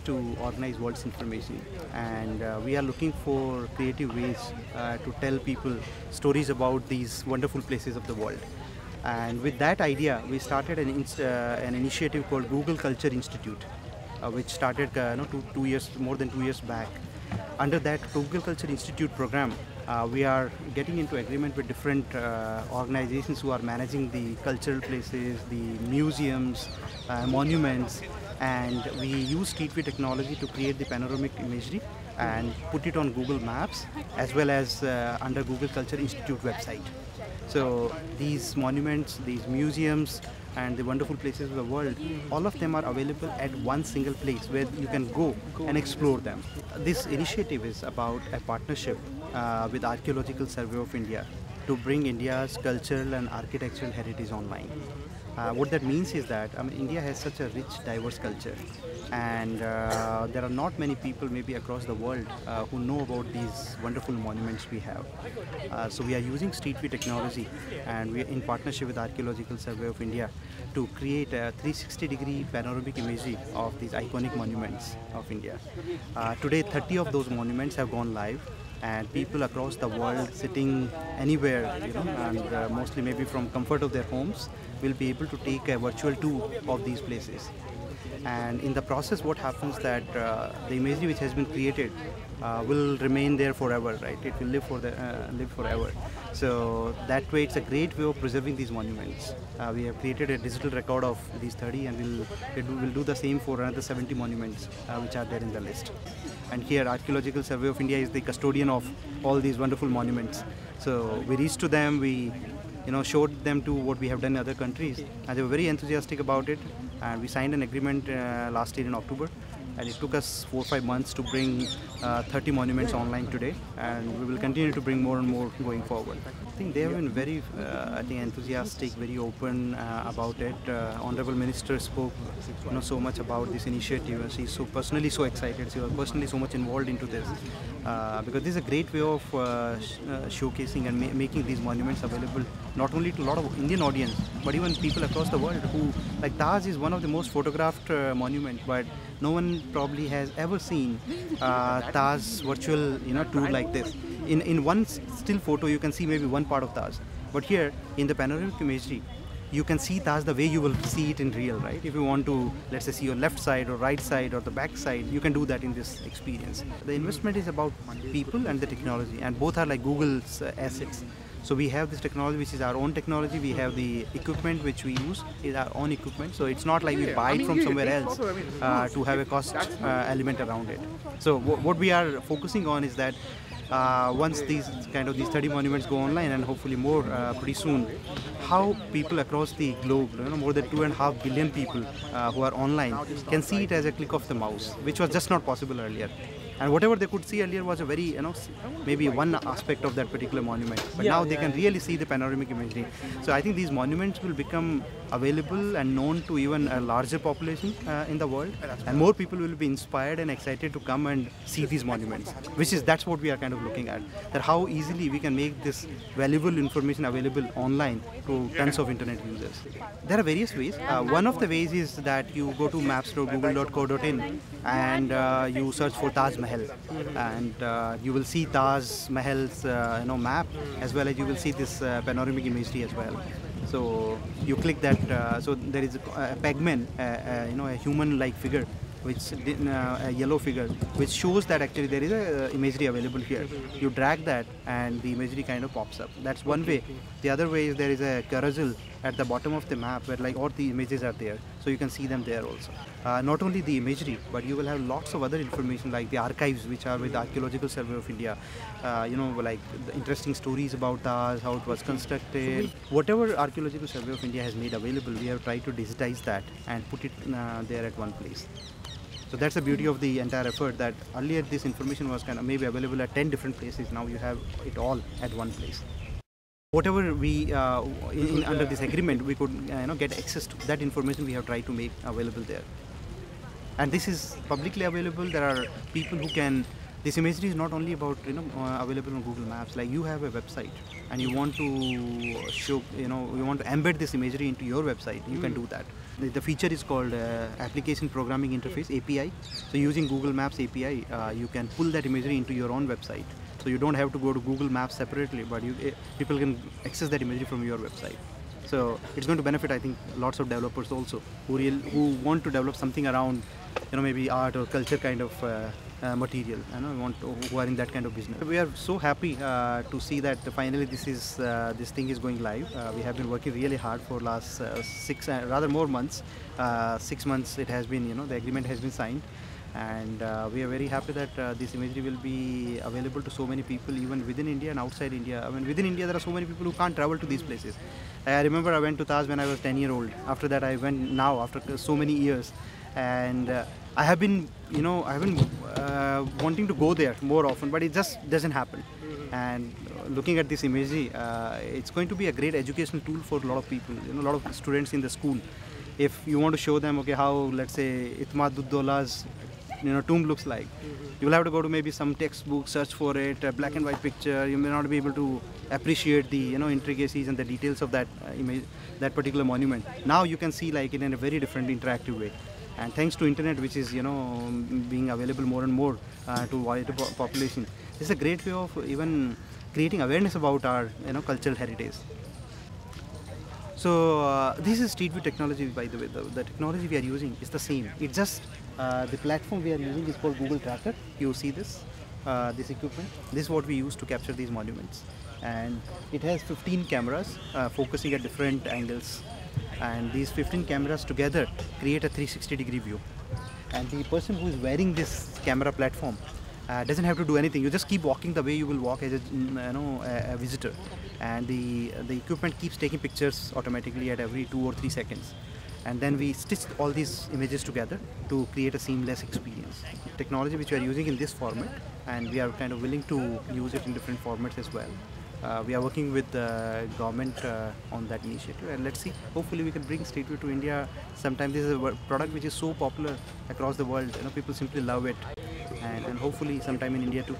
to organize world's information, and we are looking for creative ways to tell people stories about these wonderful places of the world. And with that idea, we started an initiative called Google Culture Institute, which started more than 2 years back. Under that Google Culture Institute program, we are getting into agreement with different organizations who are managing the cultural places, the museums, monuments, and we use street view technology to create the panoramic imagery and put it on Google Maps as well as under Google Culture Institute website. So these monuments, these museums, and the wonderful places of the world, all of them are available at one single place where you can go and explore them. This initiative is about a partnership with Archaeological Survey of India to bring India's cultural and architectural heritage online. What that means is that India has such a rich, diverse culture, and there are not many people maybe across the world who know about these wonderful monuments we have. So we are using street view technology, and we are in partnership with Archaeological Survey of India to create a 360-degree panoramic imagery of these iconic monuments of India. Today, 30 of those monuments have gone live, and people across the world sitting anywhere, and mostly maybe from comfort of their homes, will be able to take a virtual tour of these places. And in the process, what happens that the imagery which has been created will remain there forever, right? It will live forever. So that way, it's a great way of preserving these monuments. We have created a digital record of these 30, and we'll do the same for another 70 monuments which are there in the list. And here, Archaeological Survey of India is the custodian of all these wonderful monuments. So we reached to them, we showed them to what we have done in other countries, and they were very enthusiastic about it. And we signed an agreement last year in October, and it took us 4 or 5 months to bring 30 monuments online today, and we will continue to bring more and more going forward. I think they have been very enthusiastic, very open about it. Honorable Minister spoke so much about this initiative, and she's personally so excited. She was personally so much involved into this because this is a great way of showcasing and making these monuments available not only to a lot of Indian audience, but even people across the world who, like Taj is one of the most photographed monuments, but no one probably has ever seen Taj virtual tour like this. In one still photo, you can see maybe one part of Taj, but here in the panoramic imagery, you can see Taj the way you will see it in real, right? If you want to, let's say, see your left side or right side or the back side, you can do that in this experience. The investment is about people and the technology, and both are like Google's assets. So we have this technology, which is our own technology. We have the equipment which we use is our own equipment. So it's not like we buy it from somewhere else to have a cost element around it. So what we are focusing on is that once these 30 monuments go online, and hopefully more pretty soon, how people across the globe, more than 2.5 billion people who are online, can see it as a click of the mouse, which was just not possible earlier. And whatever they could see earlier was a very, maybe one aspect of that particular monument. But now they can really see the panoramic imagery. So I think these monuments will become available and known to even a larger population in the world. And more people will be inspired and excited to come and see these monuments, that's what we are kind of looking at. That how easily we can make this valuable information available online to tons of internet users. There are various ways. One of the ways is that you go to maps.google.co.in and you search for Taj Mahal, and you will see Taj Mahal's map, as well as you will see this panoramic imagery as well. So you click that. So there is a pegman, a human-like figure, which a yellow figure, which shows that actually there is a imagery available here. You drag that, and the imagery kind of pops up. That's one way. The other way is there is a carousel at the bottom of the map where all the images are there, so you can see them there also. Not only the imagery, but you will have lots of other information like the archives, which are with the Archaeological Survey of India. Like the interesting stories about Taj, how it was constructed. Whatever Archaeological Survey of India has made available, we have tried to digitize that and put it there at one place. So that's the beauty of the entire effort, that earlier this information was maybe available at 10 different places. Now you have it all at one place. Whatever we, under this agreement, we could get access to that information, we have tried to make available there. And this is publicly available. There are people who can, this imagery is not only about, available on Google Maps. Like you have a website and you want to show, you want to embed this imagery into your website, you can do that. The feature is called Application Programming Interface, API. So using Google Maps API, you can pull that imagery into your own website. So you don't have to go to Google Maps separately, but people can access that imagery from your website. So it's going to benefit, I think, lots of developers also who want to develop something around, maybe art or culture kind of material, who are in that kind of business. We are so happy to see that finally this thing is going live. We have been working really hard for last 6 rather more months. 6 months it has been, the agreement has been signed, and we are very happy that this imagery will be available to so many people, even within India and outside India. I mean, within India there are so many people who can't travel to these places. I remember I went to Taj when I was 10-year-old. After that I went now after so many years, and I have been wanting to go there more often, but it just doesn't happen. And looking at this imagery, it's going to be a great educational tool for a lot of people, a lot of students in the school. If you want to show them, okay, how, let's say, Itmad Uddola's tomb looks like, you will have to go to maybe some textbook, search for it, a black and white picture. You may not be able to appreciate the intricacies and the details of that image, that particular monument. Now you can see like it in a very different interactive way. And thanks to internet, which is being available more and more to wider population, this is a great way of even creating awareness about our cultural heritage. So this is street view technology, by the way. The technology we are using is the same. It's just the platform we are using is called Google Tracker. You see this equipment. This is what we use to capture these monuments, and it has 15 cameras focusing at different angles. And these 15 cameras together create a 360-degree view. And the person who is wearing this camera platform doesn't have to do anything. You just keep walking the way you will walk as a visitor, and the equipment keeps taking pictures automatically at every 2 or 3 seconds. And then we stitch all these images together to create a seamless experience. Technology which we are using in this format, and we are kind of willing to use it in different formats as well. We are working with the government on that initiative, and let's see, hopefully we can bring street view to India sometime. This is a product which is so popular across the world, people simply love it, and hopefully sometime in India too.